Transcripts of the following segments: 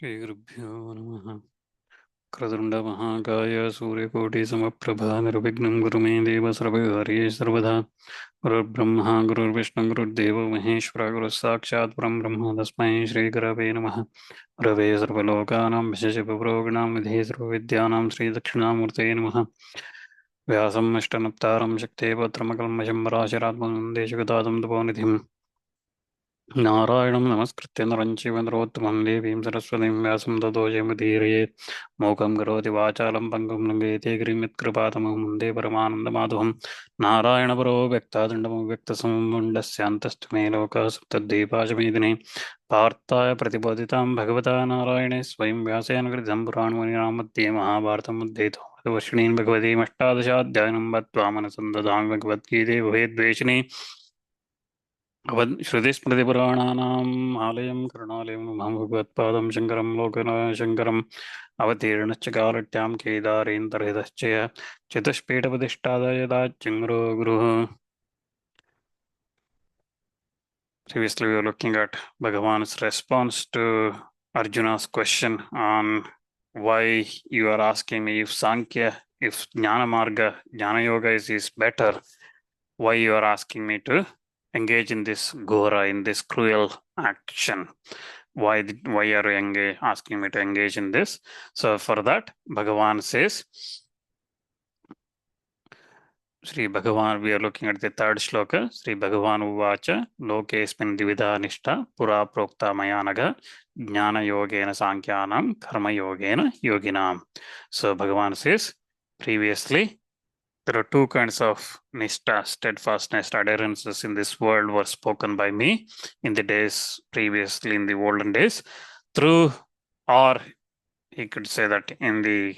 श्रीगुरुभ्यो नमः। क्रतुण्डमहाकाय सूर्यकोटिसमप्रभा निर्विघ्नं गुरु मे देव सर्वकार्येषु सर्वदा। गुरुर्ब्रह्मा गुरुर्विष्णुः गुरुर्देवो महेश्वरः गुरुः साक्षात् परं ब्रह्म तस्मै श्रीगुरवे नमः। गुरवे सर्वलोकानां विशेषविभ्रोगिणां विधे सर्वविद्यानां श्रीदक्षिणामूर्तये नमः। व्यासम् अष्टनप्तारं शक्तेपत्रमकल्मषं पराशरात्मनं वन्दे जगदादं तपोनिधिम्। नारायणं नमस्कृत्य नरं चैव नरोत्तमं देवीं सरस्वतीं व्यासं ततो जयमुदीरयेत्। मूकं करोति वाचालं पङ्गुं लङ्घयते गिरिं यत्कृपातमं वन्दे परमानन्दमाधवं। नारायणपरो व्यक्तादण्डमव्यक्तसमुण्डस्यान्तस्तु मे लोकाः सप्तद्वीपाशमेदिने पार्थाय प्रतिबोधितां भगवता नारायणे स्वयं व्यासेन कृतं पुराणमुनिनामध्ये महाभारतम् उद्धेतो वर्षिणीं भगवतीमष्टादशाध्यायनं बद्ध्वा मनसन्दधामि भगवद्गीते भवेद्वेषिणी श्रुतिस्मृतिपुराणानाम् आलयं करुणालयं नमामि भगवत्पादं शङ्करं लोकशङ्करम् अवतीर्णश्च कालट्यां केदारेन्दर्हितश्च चतुष्पीठप्रतिष्ठादय यदाच्यङ्गरो गुरुः. Previously, we were looking at Bhagavan's response to Arjuna's question on why you are asking me if Sankhya, if Jnana Marga, Jnana Yoga is better, why you are asking me to engage in this Ghora, in this cruel action. Why are you asking me to engage in this? So for that, Bhagavan says, Sri Bhagavan, we are looking at the third shloka. Sri Bhagavan Uvacha, Lokesmin Divida Nishta, Pura Prokta Mayanaga, Jnana Yogena Sankhyanam, Karma Yogena Yoginam. So Bhagavan says, previously, there are two kinds of nishta, steadfastness, adherences in this world were spoken by me in the days previously, in the olden days, through, or he could say that in the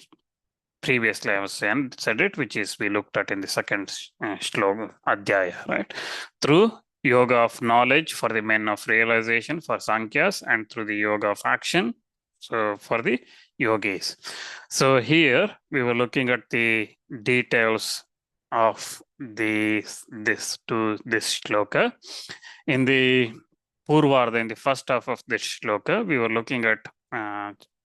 previously I was saying, said it, which is we looked at in the second shloka, adhyaya, right? Through yoga of knowledge for the men of realization, for Sankhya's, and through the yoga of action, so for the yogis. So here we were looking at the details of this shloka. In the Purvartha, in the first half of this shloka, we were looking at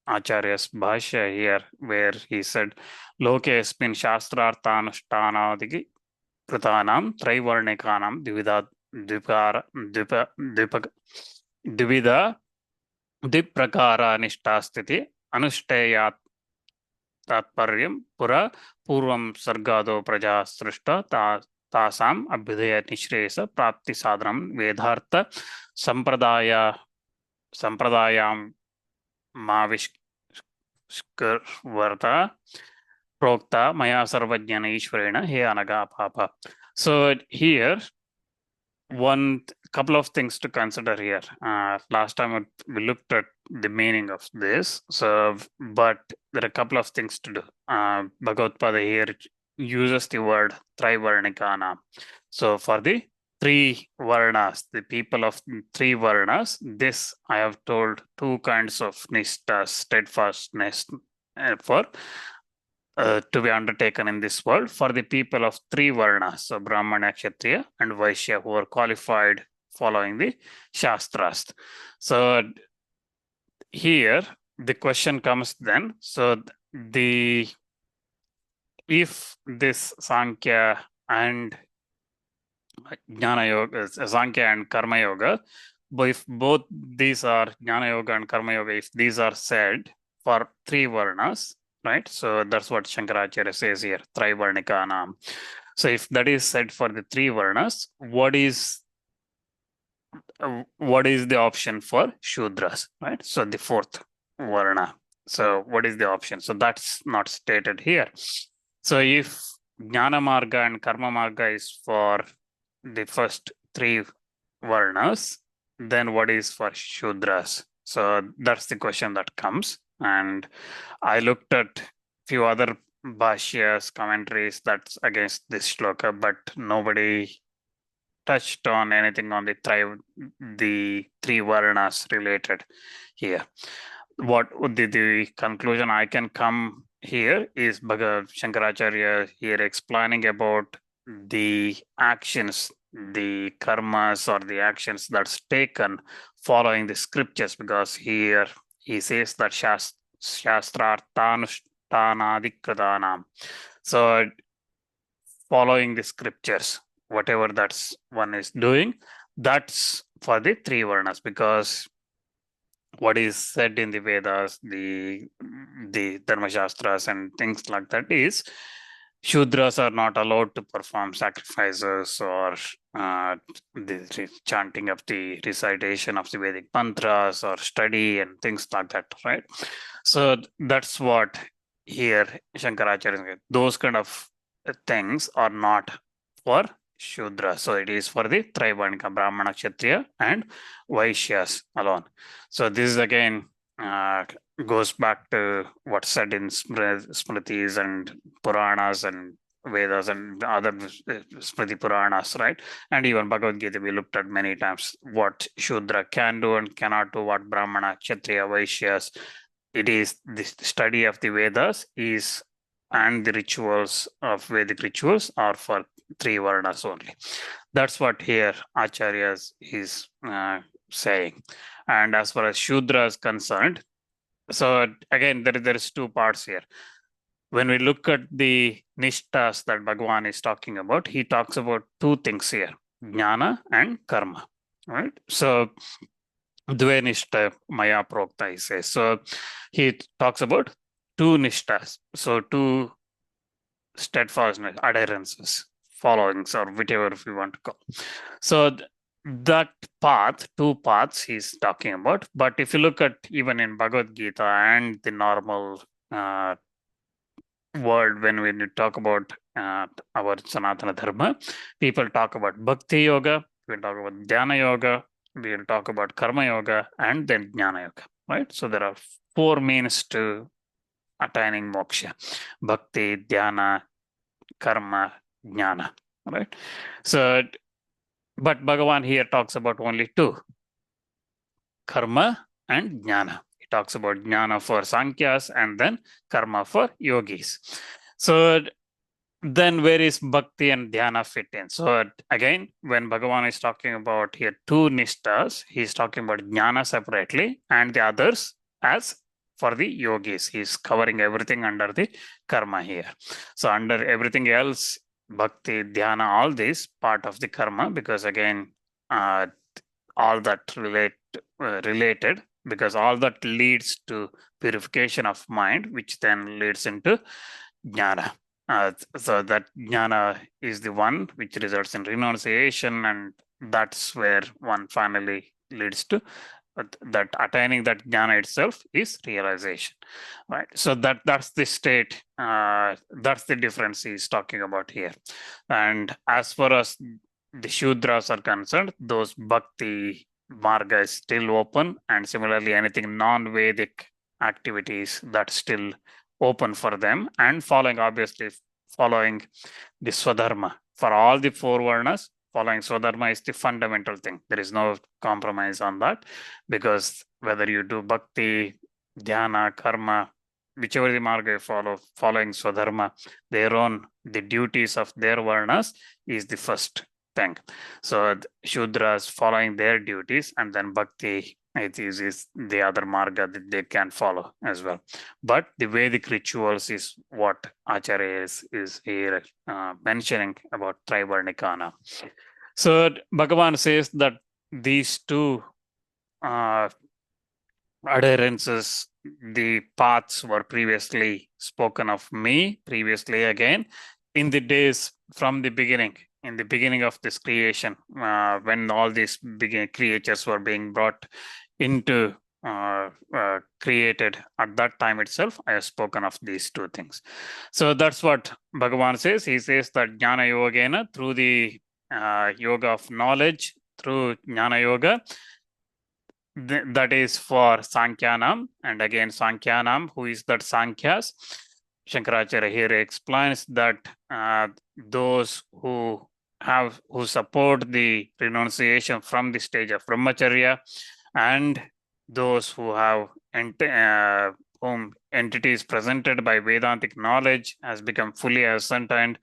Acharya's Bhashya here, where he said, Lokesmin Śāstrārthanuṣṭhānādiki Kritānam Traivarnikanam Dvida Diprakara Nishtastiti Anušteyat Tatparyam Pura Purvam Sargado Praja Srishta Tasam Abhidaya Nishresa Prapti Sadram Vedhartha Sampradayam Mavishkarvarta Prokta Maya Sarvajnana Ishvarena He Anaga Papa. So here, one couple of things to consider here. Last time we looked at the meaning of this, so but there are a couple of things to do. Bhagavad Pada here uses the word Trivarnikana. So for the three varnas, the people of three varnas, this I have told two kinds of nishta, steadfastness for to be undertaken in this world for the people of three varnas, so Brahmana, Kshatriya, and Vaishya, who are qualified following the Shastras. So here the question comes then, so if this Sankhya and Jnana Yoga, Sankhya and Karma Yoga, but if both these are Jnana Yoga and Karma Yoga, if these are said for three varnas, right? So that's what Shankaracharya says here, Trivarnikanam. So if that is said for the three varnas, what is the option for Shudras, right? So the fourth varna. So what is the option? So that's not stated here. So if Jnana Marga and Karma Marga is for the first three varnas, then what is for Shudras? So that's the question that comes. And I looked at a few other Bhashyas, commentaries that's against this shloka, but nobody touched on anything on the three varnas related here. What would the conclusion I can come here is Shankaracharya here explaining about the actions, the karmas or the actions that's taken following the scriptures, because here he says that Shastrarthanushthanadikradanam. So following the scriptures, whatever that's one is doing, that's for the three varnas, because what is said in the Vedas, the Dharma Shastras and things like that is Shudras are not allowed to perform sacrifices or the chanting of the recitation of the Vedic mantras or study and things like that, right? So that's what here Shankaracharya, those kind of things are not for Shudra. So it is for the Traivarnika, Brahmana, Kshatriya and Vaishyas alone. So this is again goes back to what's said in Smritis and Puranas and Vedas and other Smriti Puranas, right? And even Bhagavad Gita, we looked at many times what Shudra can do and cannot do, what Brahmana, Kshatriya, Vaishyas. It is the study of the Vedas is, and the rituals of Vedic rituals are for three varnas only. That's what here Acharya is saying. And as far as Shudra is concerned, so again, there is two parts here. When we look at the nishtas that Bhagavan is talking about, he talks about two things here, jnana and karma, right? So Dve nishta maya prokta, he says. So he talks about two nishtas, so two steadfastness, adherences, followings, or whatever we want to call. So that path, two paths he's talking about. But if you look at even in Bhagavad Gita and the normal world, when we talk about our Sanatana Dharma, people talk about Bhakti Yoga, we'll talk about Dhyana Yoga, we'll talk about Karma Yoga, and then Jnana Yoga, right? So there are four means to attaining moksha: Bhakti, Dhyana, Karma, Jnana, right? So, but Bhagavan here talks about only two, Karma and Jnana. He talks about Jnana for Sankyas and then Karma for Yogis. So then where is Bhakti and Dhyana fit in? So again, when Bhagavan is talking about here two nishtas, he's talking about Jnana separately and the others as for the yogis. He's covering everything under the karma here. So under everything else, Bhakti, Dhyana, all this part of the karma, because again, all that related, because all that leads to purification of mind, which then leads into Jnana. So that jnana is the one which results in renunciation, and that's where one finally leads to that attaining that jnana itself is realization, right? So that's the state, that's the difference he's talking about here. And as far as the Shudras are concerned, those bhakti marga is still open, and similarly anything non-Vedic activities that's still open for them, and following the Swadharma. For all the four varnas, following Swadharma is the fundamental thing. There is no compromise on that, because whether you do bhakti, dhyana, karma, whichever the marga you follow, following Swadharma, the duties of their varnas is the first thing. So Shudras following their duties, and then bhakti, it is the other marga that they can follow as well. But the Vedic rituals is what Acharya is here mentioning about Trivarnikana. So Bhagavan says that these two adherences, the paths were previously spoken of me, previously again, in the days from the beginning, in the beginning of this creation, when all these big creatures were being brought into created at that time itself, I have spoken of these two things. So that's what Bhagavan says. He says that Jnana Yogena, through the yoga of knowledge, through Jnana Yoga, that is for Sankyanam. And again, Sankyanam, who is that Sankyas? Shankaracharya here explains that those who support the renunciation from the stage of Brahmacharya, and those who have whom entities presented by Vedantic knowledge has become fully ascertained,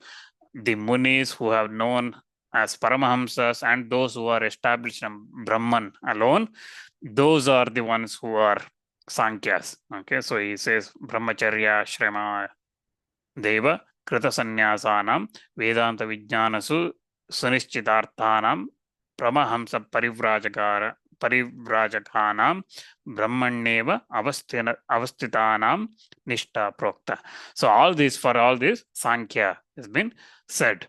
the Munis who have known as Paramahamsas, and those who are established in Brahman alone, those are the ones who are Sankhya's. Okay, so he says Brahmacharya, Shrema, Deva, Krita Sannyasanam, Vedanta Vijnanasu, Sunischitarthanam, Pramahamsa Parivrajakanam, Brahmanyeva Avasthitanam, Nishta Prokta. So all this, for all this, Sankhya has been said.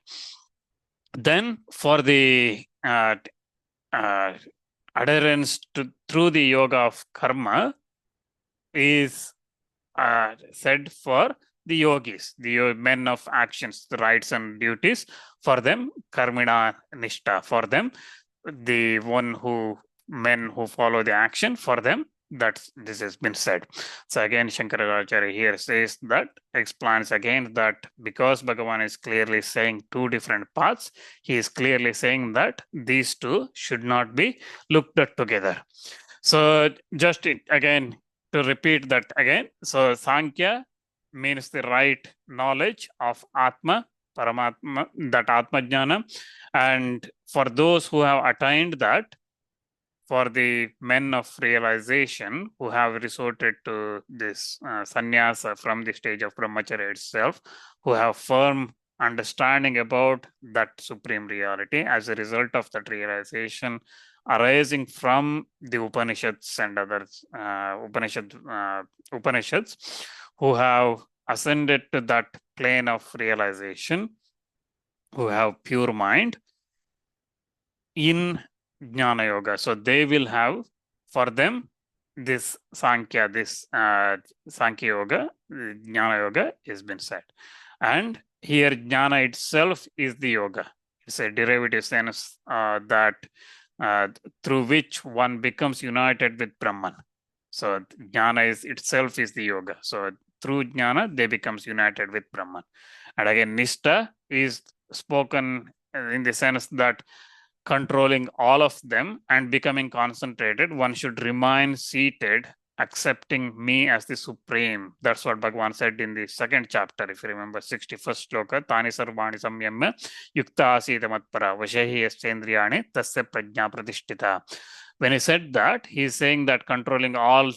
Then for the adherence through the yoga of karma is said for the yogis, the men of actions, the rights and duties. For them, karmina nishta. For them, the men who follow the action, for them, that this has been said. So again, Shankaracharya here says that, explains again that because Bhagavan is clearly saying two different paths, he is clearly saying that these two should not be looked at together. So just again, to repeat that again, so Sankhya means the right knowledge of Atma, Paramatma, that Atma Jnana. And for those who have attained that, for the men of realization who have resorted to this sannyasa from the stage of brahmacharya itself, who have firm understanding about that supreme reality as a result of that realization arising from the Upanishads and other Upanishads, who have ascended to that plane of realization, who have pure mind in Jnana Yoga. So they will have, for them, this Sankhya, this Sankhya Yoga, Jnana Yoga has been said. And here Jnana itself is the yoga. It's a derivative sense that through which one becomes united with Brahman. So Jnana itself is the yoga. So through Jnana, they becomes united with Brahman. And again, Nishta is spoken in the sense that controlling all of them and becoming concentrated, one should remain seated, accepting me as the supreme. That's what Bhagavan said in the second chapter, if you remember, 61st Shloka, Tani Sarvani Samyamya, Yukta Asita Matpara, Vashehi Yaschendriyani, Tasya Prajna Pratishtita. When he said that, he's saying that controlling all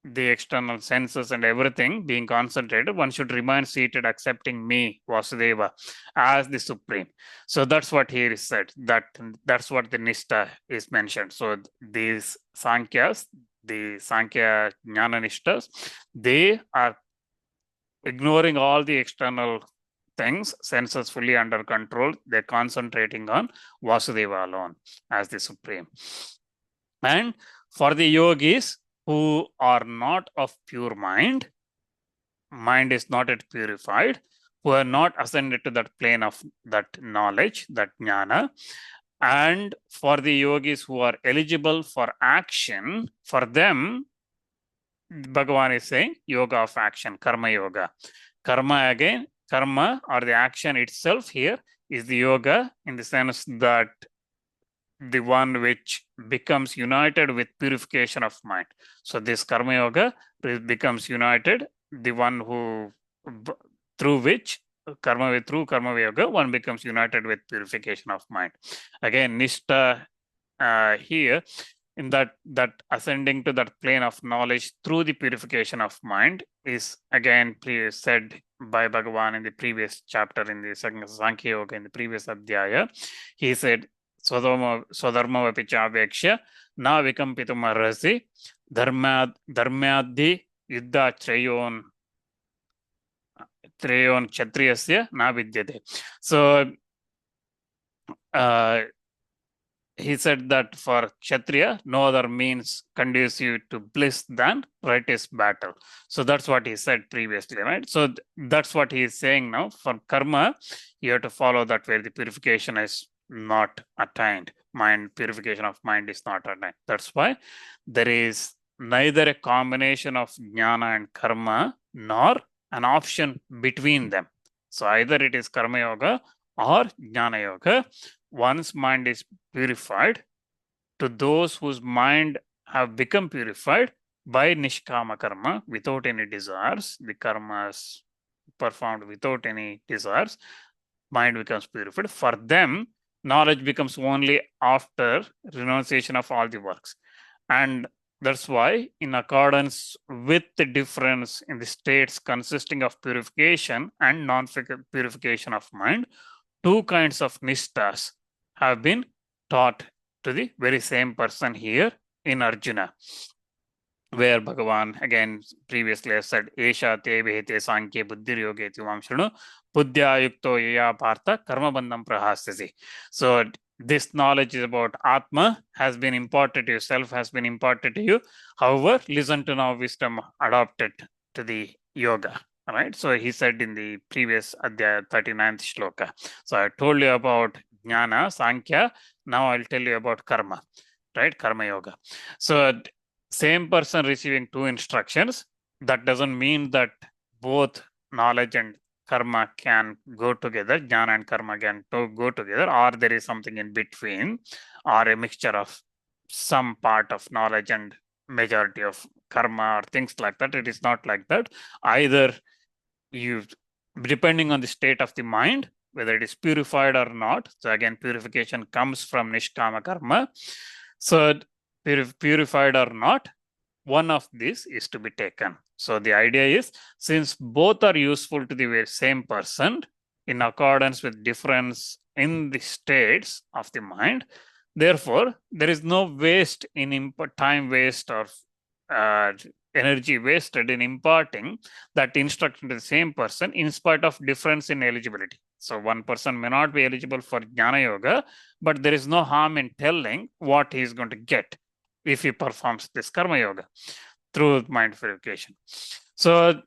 the external senses and everything being concentrated, one should remain seated, accepting me, Vasudeva, as the supreme. So that's what here is said. That's what the Nishta is mentioned. So these Sankhyas, the Sankhya Jnana Nishtas, they are ignoring all the external things, senses fully under control. They're concentrating on Vasudeva alone as the supreme. And for the yogis who are not of pure mind is not yet purified, who are not ascended to that plane of that knowledge, that jnana, and for the yogis who are eligible for action, for them, Bhagavan is saying yoga of action, karma yoga. Karma again, karma or the action itself here is the yoga in the sense that the one which becomes united with purification of mind. So this karma yoga becomes united, the one who through which through karma yoga one becomes united with purification of mind. Again, nishta here in that ascending to that plane of knowledge through the purification of mind is again said by Bhagavan in the previous chapter in the Sankhya Yoga in the previous adhyaya. He said, Swadharmavapi chavekshya na vikampitum arhasi dharmyadhi yuddha treyon kshatriyasya na vidyate. So he said that for Kshatriya, no other means conducive to bliss than righteous battle. So that's what he said previously, right? So that's what he is saying now. For karma, you have to follow that where the purification is not attained. Purification of mind is not attained. That's why there is neither a combination of jnana and karma nor an option between them. So either it is karma yoga or jnana yoga. One's mind is purified. To those whose mind have become purified by nishkama karma, without any desires, the karmas performed without any desires, mind becomes purified. For them, knowledge becomes only after renunciation of all the works. And That's why, in accordance with the difference in the states consisting of purification and non-purification of mind, two kinds of nishtas have been taught to the very same person here in Arjuna, where Bhagavan again previously has said, Esha te vehete sankye buddhir yoge tivam shrinu buddhya yukto yaya partha karma bandham prahasyasi. So this knowledge is about Atma has been imparted to you, self has been imparted to you. However, listen to now wisdom adopted to the yoga. All right. So he said in the previous Adhyaya 39th Shloka. So I told you about Jnana, Sankhya. Now I'll tell you about Karma, right? Karma Yoga. So same person receiving two instructions, that doesn't mean that both knowledge and karma can go together, jnana and karma can go together, or there is something in between, or a mixture of some part of knowledge and majority of karma or things like that. It is not like that. Either you, depending on the state of the mind, whether it is purified or not. So again, purification comes from nishkama karma. So purified or not, one of these is to be taken. So the idea is, since both are useful to the very same person in accordance with difference in the states of the mind, therefore there is no waste in time waste or energy wasted in imparting that instruction to the same person in spite of difference in eligibility. So one person may not be eligible for Jnana Yoga, but there is no harm in telling what he is going to get if he performs this Karma Yoga through mind purification. So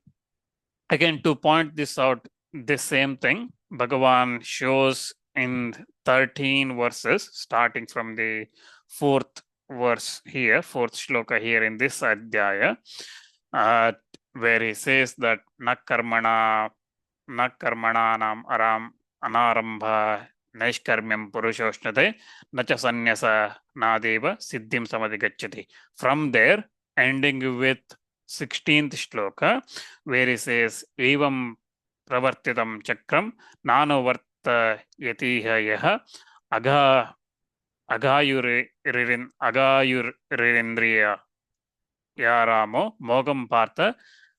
again, to point this out, the same thing, Bhagavan shows in 13 verses, starting from the fourth verse here, fourth shloka here in this adhyaya, where he says that na karmana nam aram anarambha naishkarmyam purushoshhnate nacha sanyasa nadeva siddhim samadhigacchati. From there, ending with 16th shloka, where he says evam pravartitam chakram nanovarta yatiha yaha agayuririndriya yaramo mogam partha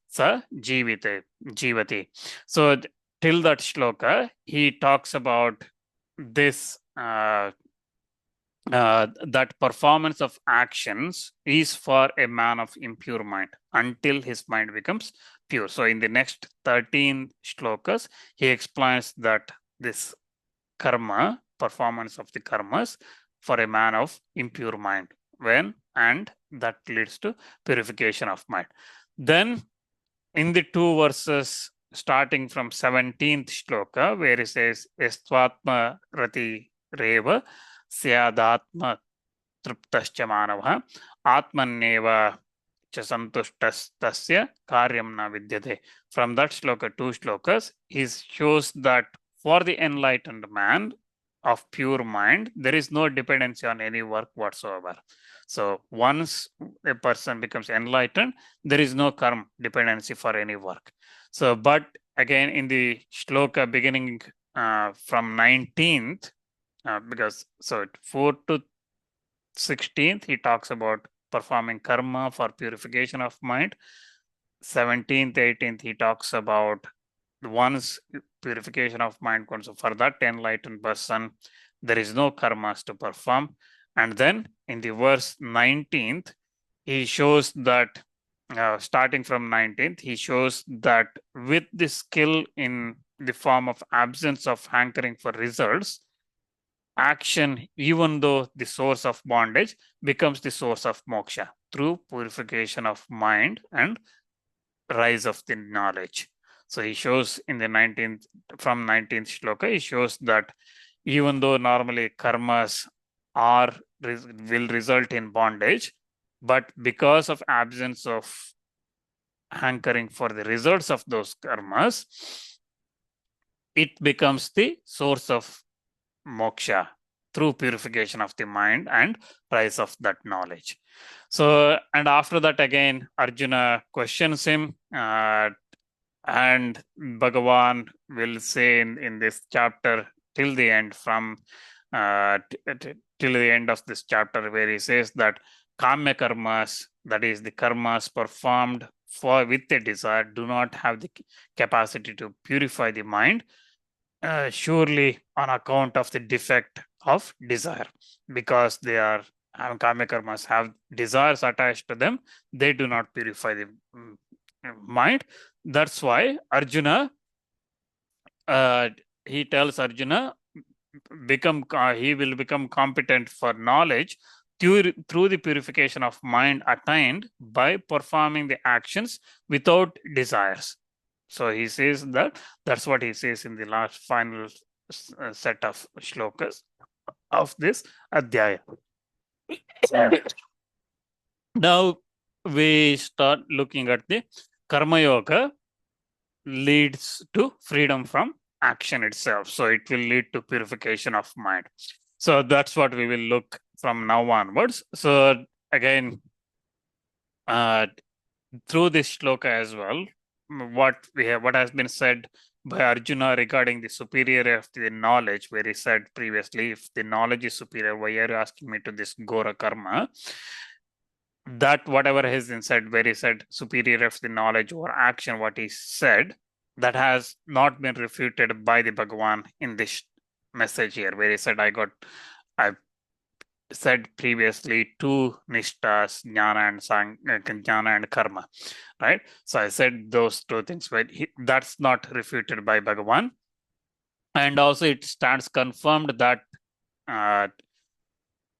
sa jivati. So till that shloka, he talks about this that performance of actions is for a man of impure mind until his mind becomes pure. So in the next 13 shlokas, he explains that this karma, performance of the karmas for a man of impure mind, and that leads to purification of mind. Then in the two verses starting from 17th shloka, where he says estvatma rati reva स्यादात्म तृप्तश्च मानवः आत्मन्येव च संतुष्टस्तस्य कार्यं न विद्यते. From that shloka, two shlokas, he shows that for the enlightened man of pure mind, there is no dependency on any work whatsoever. So once a person becomes enlightened, there is no karma dependency for any work. So, but again, in the shloka beginning from 19th, because so 4 to 16th, he talks about performing karma for purification of mind. 17th, 18th, he talks about once purification of mind comes. So for that enlightened person, there is no karmas to perform. And then in the verse 19th, he shows that starting from 19th, he shows that with the skill in the form of absence of hankering for results, action, even though the source of bondage, becomes the source of moksha through purification of mind and rise of the knowledge. So he shows in the 19th, from 19th shloka, he shows that even though normally karmas will result in bondage, but because of absence of hankering for the results of those karmas, it becomes the source of moksha through purification of the mind and rise of that knowledge. So, and after that again, Arjuna questions him, and Bhagavan will say in this chapter till the end, from till the end of this chapter, where he says that kamya karmas that is the karmas performed with a desire, do not have the capacity to purify the mind, surely on account of the defect of desire, because they are kama karmas have desires attached to them, they do not purify the mind. That's why Arjuna, he tells Arjuna, he will become competent for knowledge through the purification of mind attained by performing the actions without desires. So he says that's what he says in the last final set of shlokas of this adhyaya. Now we start looking at the karma yoga leads to freedom from action itself. So it will lead to purification of mind. So that's what we will look from now onwards. So again, through this shloka as well, what has been said by Arjuna regarding the superiority of the knowledge, where he said previously, if the knowledge is superior, why are you asking me to this Gora karma? That whatever has been said, where he said superior of the knowledge or action, what he said, that has not been refuted by the Bhagavan in this message here, where he said, I said previously two nishtas, jnana and karma, right? So I said those two things, but that's not refuted by Bhagavan. And also it stands confirmed that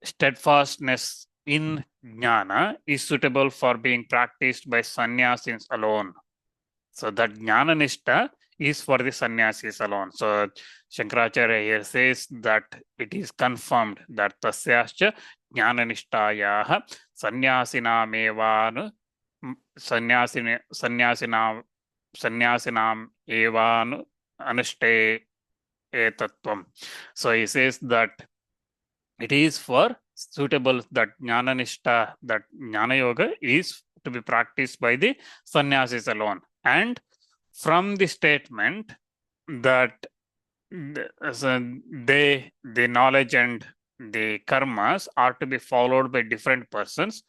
steadfastness in jnana is suitable for being practiced by sannyasis alone. So that jnana nishta is for the sannyasis alone. So Shankaracharya here says that it is confirmed that tasyascha jnana nishtayah sannyasinam evanu anushte etatvam. So he says that it is for suitable, that jnana nishta, that jnana yoga is to be practiced by the sannyasis alone. And from the statement that the knowledge and the karmas are to be followed by different persons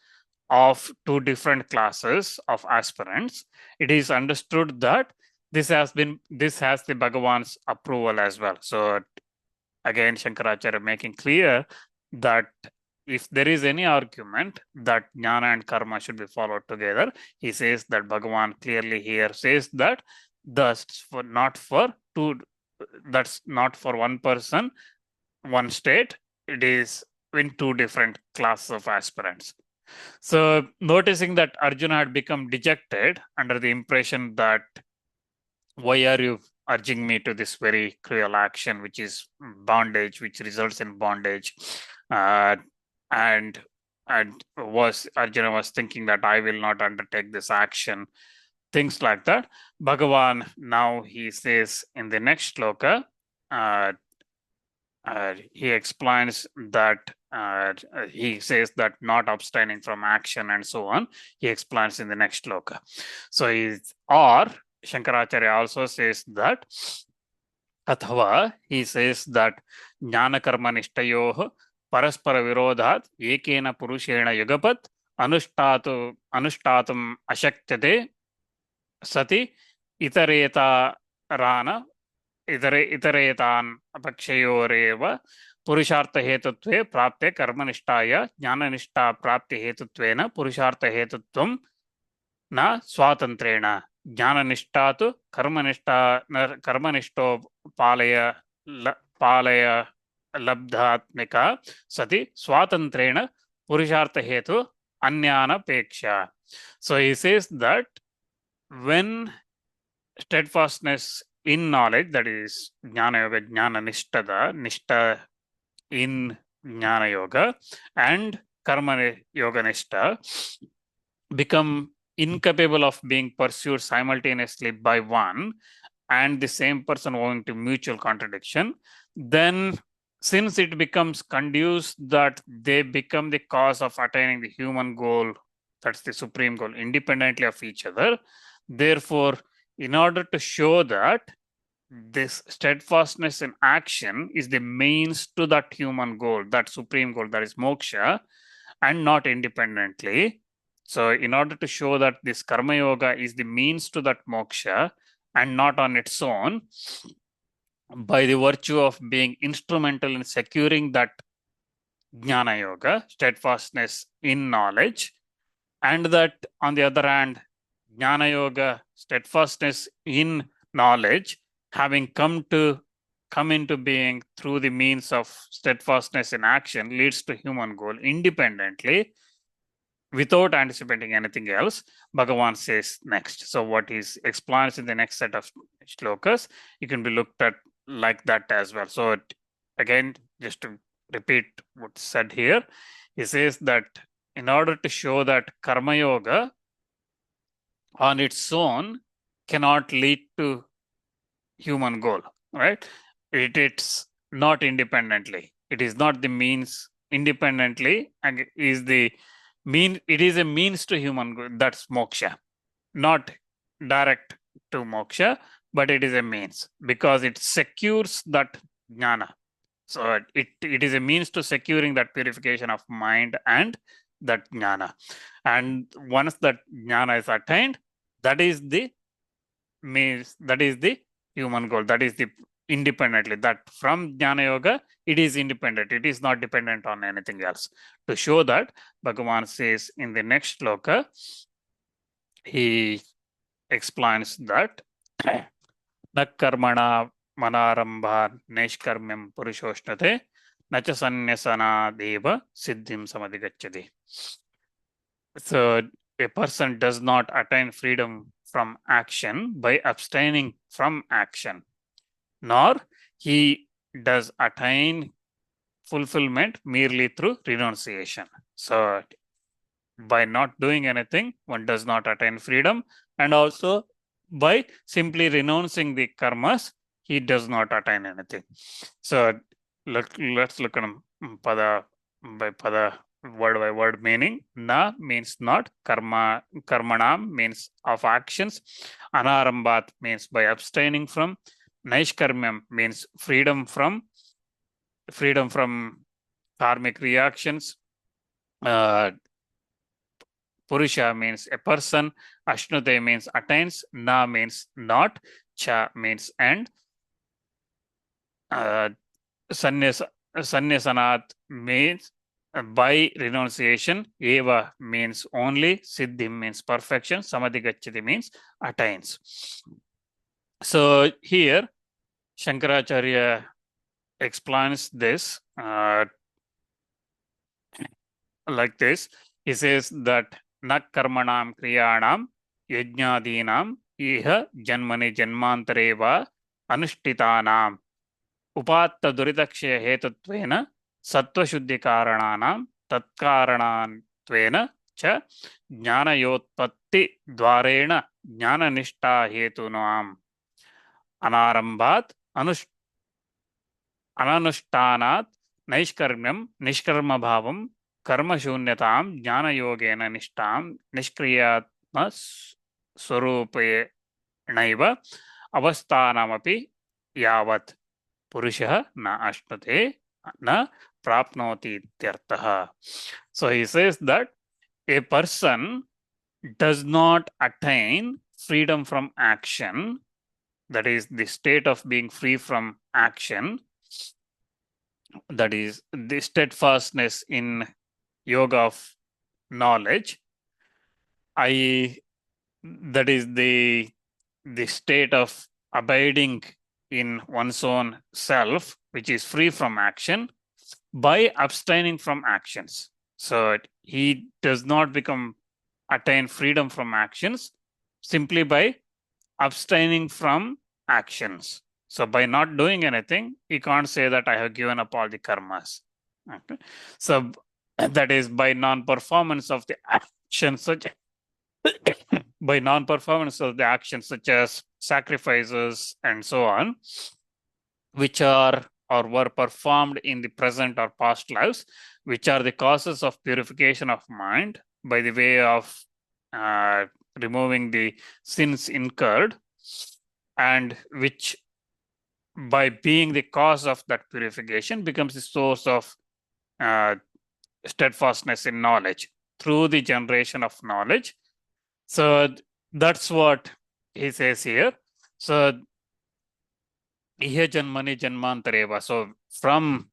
of two different classes of aspirants, it is understood that this has the Bhagavan's approval as well. So again, Shankaracharya making clear that if there is any argument that jnana and karma should be followed together, he says that Bhagavan clearly here says that that's not for one person, one state. It is in two different classes of aspirants. So noticing that Arjuna had become dejected under the impression that why are you urging me to this very cruel action, which is bondage, which results in bondage, and Arjuna was thinking that I will not undertake this action, things like that. Bhagavan now he says in the next shloka, he explains that he says that not abstaining from action and so on. He explains in the next shloka. So Shankaracharya also says that athava, he says that jnana karma nishtayoh paraspara virodhat ekena purushena yugapat anushtatum ashakyate sati itaretan apakshyoreva purushartha hetutve prapte karmanishthaya jnananishta prapti hetutvena purushartha hetutvam na swatantrena jnananishthatu karmanishto palaya labdhatmika sati swatantrena purushartha hetu anyana peksha. So he says that when steadfastness in knowledge, that is jnana yoga, jnana nishta in jnana yoga, and karma yoga nishta become incapable of being pursued simultaneously by one and the same person owing to mutual contradiction, then since it becomes conducive that they become the cause of attaining the human goal, that's the supreme goal, independently of each other, therefore, in order to show that this steadfastness in action is the means to that human goal, that supreme goal, that is moksha, and not independently, So in order to show that this karma yoga is the means to that moksha and not on its own, by the virtue of being instrumental in securing that jnana yoga, steadfastness in knowledge, and that on the other hand, jnana yoga, steadfastness in knowledge, having come into being through the means of steadfastness in action, leads to human goal independently, without anticipating anything else. Bhagavan says next. So what is explains in the next set of shlokas, you can be looked at like that as well. So again, just to repeat what's said here, he says that in order to show that karma yoga on its own cannot lead to human goal, right? It's not independently. It is not the means independently, and it is a means to human goal. That's moksha, not direct to moksha, but it is a means because it secures that jnana. So it is a means to securing that purification of mind and that jnana. And once that jnana is attained, that is the human goal. That is the independently. That from jnana yoga, it is independent. It is not dependent on anything else. To show that, Bhagavan says in the next shloka, he explains that na karmana manarambha neshkarmyam purushoshnate nacha sanyasana deva siddhim samadhigacchati. So a person does not attain freedom from action by abstaining from action, nor he does attain fulfillment merely through renunciation. So by not doing anything, one does not attain freedom, and also by simply renouncing the karmas, he does not attain anything. So let's look at pada by pada, word by word meaning. Na means not, karmanam means of actions, anarambat means by abstaining from, naishkarmyam means freedom from karmic reactions, Purusha means a person, Ashnute means attains, Na means not, Cha means end, Sanyasanat means by renunciation, Eva means only, Siddhi means perfection, Samadhigacchati means attains. So here, Shankaracharya explains this like this. He says that na karmanam kriyanam yajnadinam iha janmani janmantareva anushtitanam upatta duridakshya hetutvena sattva-shuddhi karananam tatkaranantvena cha jnanayotpatti dvarena jnananishta hetunam anarambhat ananushthanat naishkarmyam nishkarma bhavam karma shunyatam jnana yogena nishtam nishkriyatma swarupe naiva avasthanamapi yavat purushah na ashnate na prapnoti ityartah. So he says that a person does not attain freedom from action, that is the state of being free from action, that is the steadfastness in yoga of knowledge, that is the state of abiding in one's own self, which is free from action, by abstaining from actions. So he does not attain freedom from actions simply by abstaining from actions. So by not doing anything, he can't say that I have given up all the karmas. Okay. So that is by non-performance of the actions such by non-performance of the actions such as sacrifices and so on, which are or were performed in the present or past lives, which are the causes of purification of mind by the way of removing the sins incurred, and which by being the cause of that purification becomes the source of steadfastness in knowledge. through the generation of knowledge. So that's what he says here. So Ihe janmani janmantareva. So from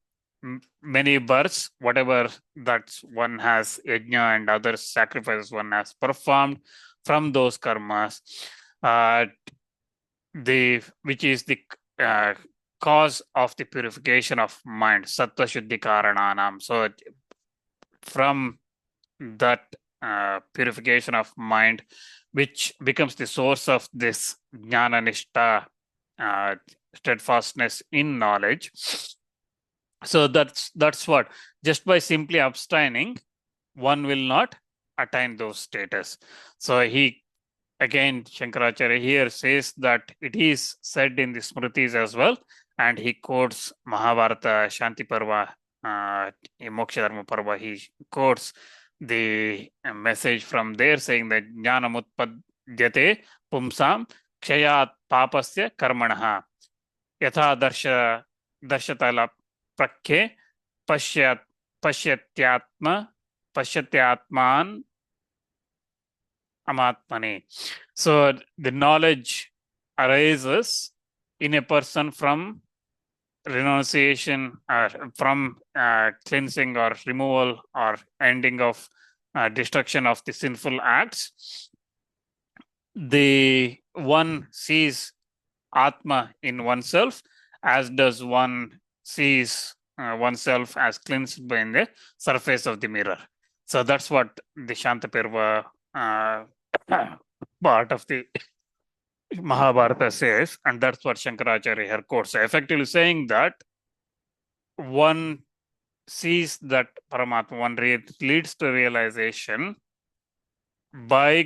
many births, whatever that one has yajna and other sacrifices one has performed, from those karmas, which is the cause of the purification of mind, sattva shuddhi karananam. So from that purification of mind, which becomes the source of this jnana nishta, steadfastness in knowledge. So that's what, just by simply abstaining, one will not attain those status. So he, again, Shankaracharya here says that it is said in the Smritis as well, and he quotes Mahabharata, Shanti Parva, Moksha Dharma Parva. He quotes the message from there saying that Jnanam utpadyate pumsam kshayat papasya karmanaha yatha darshatala prakhe pasyatyatman amatmane. So the knowledge arises in a person from renunciation, or from cleansing or removal or ending of destruction of the sinful acts. The one sees Atma in oneself, as does one sees oneself as cleansed by the surface of the mirror. So that's what the Shantapurva part of the Mahabharata says, and that's what Shankaracharya here quotes. So effectively saying that one sees that Paramatma, one leads to realization by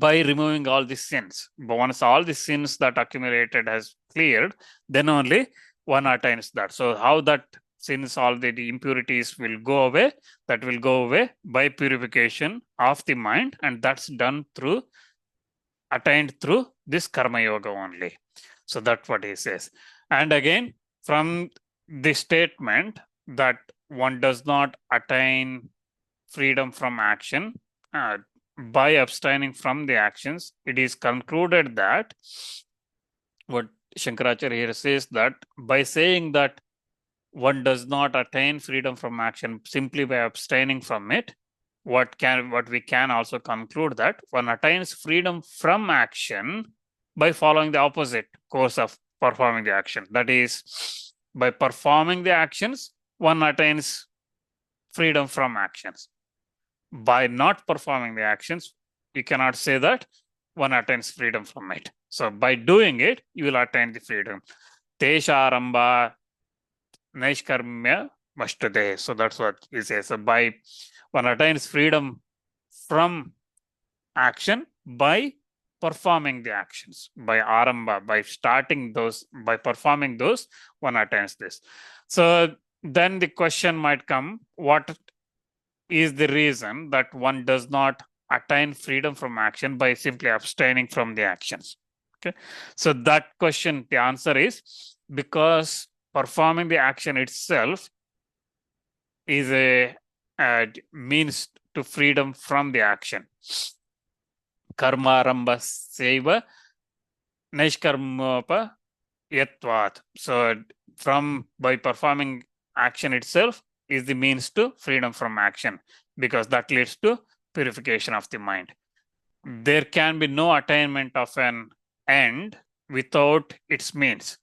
removing all the sins. But once all the sins that accumulated has cleared, then only one attains that. So how that sins, all the impurities will go away, that will go away by purification of the mind, and that's attained through this karma yoga only. So that's what he says. And again, from the statement that one does not attain freedom from action by abstaining from the actions, it is concluded that what Shankaracharya here says, that by saying that one does not attain freedom from action simply by abstaining from it, what we can also conclude that one attains freedom from action by following the opposite course of performing the action. That is, by performing the actions, one attains freedom from actions. By not performing the actions, you cannot say that one attains freedom from it. So by doing it, you will attain the freedom. Tesharamba naishkarmya mashtade. So that's what he says. So by one attains freedom from action by performing the actions, by aramba, by starting those, by performing those, one attains this. So then the question might come, what is the reason that one does not attain freedom from action by simply abstaining from the actions? Okay, so that question, the answer is because performing the action itself is a means to freedom from the action. Karmaramba seva naishkarmopa yatvat. So by performing action itself is the means to freedom from action, because that leads to purification of the mind. There can be no attainment of an end without its means.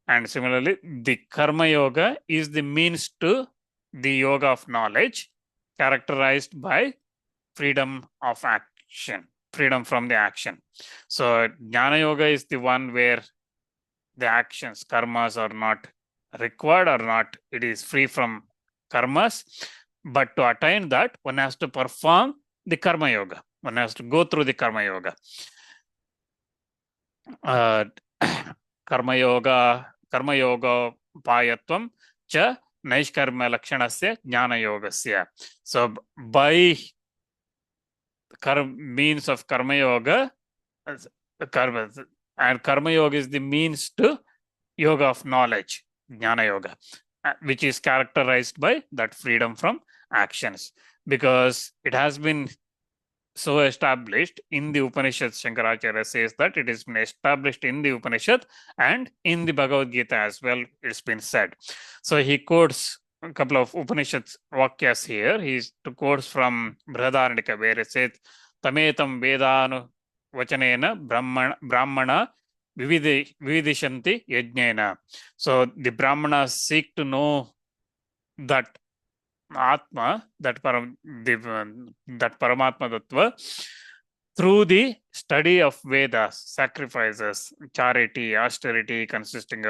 And similarly, the karma yoga is the means to the yoga of knowledge, characterized by freedom of action, freedom from the action. So jnana yoga is the one where the actions, karmas, are not required or not, it is free from karmas. But to attain that, one has to perform the karma yoga. One has to go through the karma yoga. Karma yoga payatvam cha naishkarma lakshanasya jnana yogasya. So by means of karma yoga, and karma yoga is the means to yoga of knowledge, jnana yoga, which is characterized by that freedom from actions. because it has been so established in the Upanishad. Shankaracharya says that it has been established in the Upanishad and in the Bhagavad Gita as well, it's been said. So he quotes a couple of Upanishad vakyas here. He quotes from Brihadaranyaka, where it says, Tametam Vedanu Vachanena Brahmana Vividishanti Yajnena. So the Brahmanas seek to know that Atma, that Paramatma Tattva, through the study of Vedas, sacrifices, charity, austerity, consisting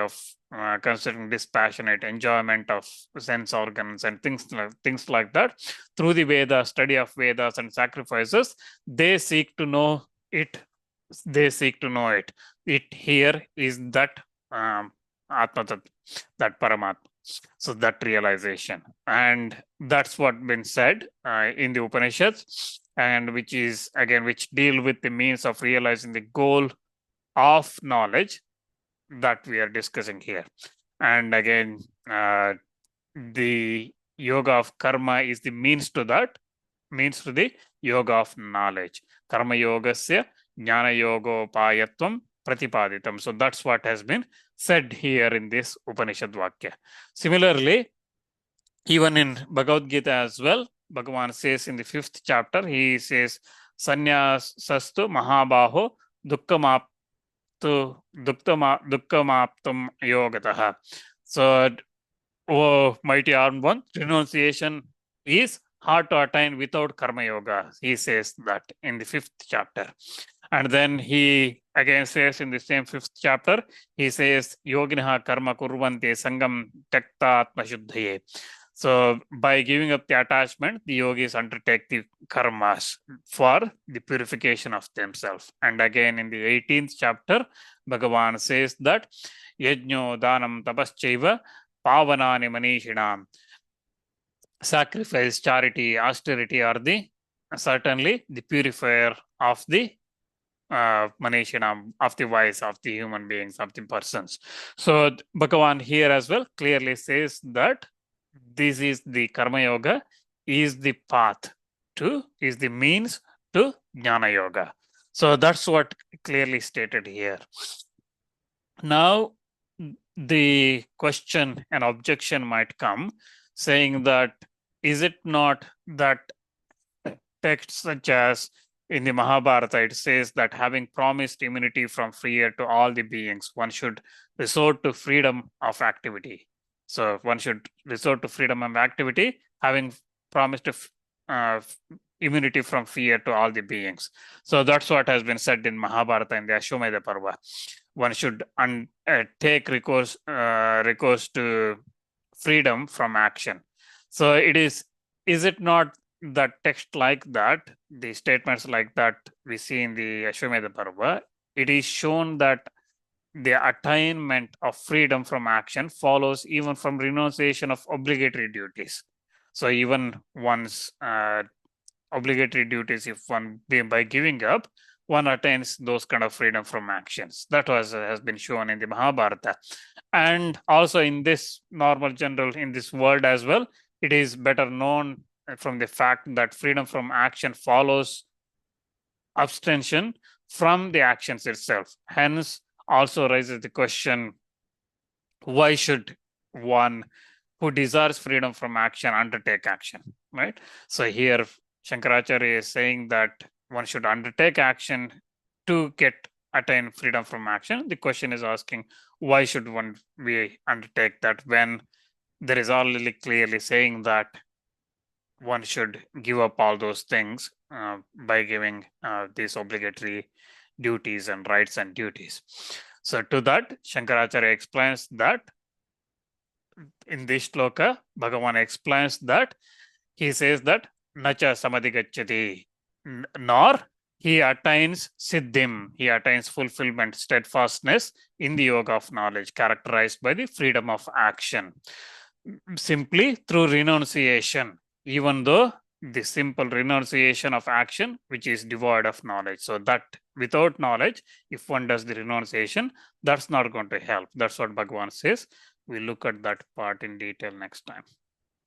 dispassionate enjoyment of sense organs and things like that. Through the Vedas, study of Vedas and sacrifices, they seek to know it. It here is that Atma Tattva, that Paramatma. So that realization, and that's what been said in the Upanishads, and which deal with the means of realizing the goal of knowledge that we are discussing here. And again, the yoga of karma is the means to the yoga of knowledge. Karma yogasya jnana yogopayatvam pratipaditam. So that's what has been said here in this Upanishad Vakya. Similarly, even in Bhagavad Gita as well, Bhagavan says in the 5th chapter, he says, Sanyasastu mahabaho dukkhamaptum yogataha. So, oh, mighty armed one, renunciation is hard to attain without karma yoga. He says that in the 5th chapter. And then he again says in the same 5th chapter, he says, Yoginaha karma kurvante sangam takta atma shuddhaye. So by giving up the attachment, the yogis undertake the karmas for the purification of themselves. And again in the 18th chapter, Bhagavan says that yajno danam tapaschaiva pavanani manishinam. Sacrifice, charity, austerity are certainly the purifier of the manishinam, of the wise, of the human beings, of the persons. So Bhagavan here as well clearly says that this is the karma yoga, is the path is the means to jnana yoga. So that's what clearly stated here. Now the question and objection might come saying that, is it not that texts such as in the Mahabharata, it says that having promised immunity from fear to all the beings, one should resort to freedom of activity. So one should resort to freedom of activity, having promised immunity from fear to all the beings. So that's what has been said in Mahabharata in the Ashwamedha Parva. One should take recourse to freedom from action. So is it not that text like that, the statements like that we see in the Ashwamedha Parva, it is shown that the attainment of freedom from action follows even from renunciation of obligatory duties. So even one's obligatory duties, if one by giving up, one attains those kind of freedom from actions. That has been shown in the Mahabharata. And also in this normal general, in this world as well, it is better known from the fact that freedom from action follows abstention from the actions itself. Hence, also raises the question, why should one who desires freedom from action undertake action, right? So here, Shankaracharya is saying that one should undertake action to attain freedom from action. The question is asking, why should we undertake that when there is already clearly saying that one should give up all those things by giving these obligatory duties and rights and duties. So to that, Shankaracharya explains that in this shloka, Bhagavan explains that he says that nacha samadhigacchati, nor he attains siddhim, he attains fulfillment, steadfastness in the yoga of knowledge, characterized by the freedom of action, simply through renunciation, even though the simple renunciation of action, which is devoid of knowledge. So that without knowledge, if one does the renunciation, that's not going to help. That's what Bhagavan says. We'll look at that part in detail next time.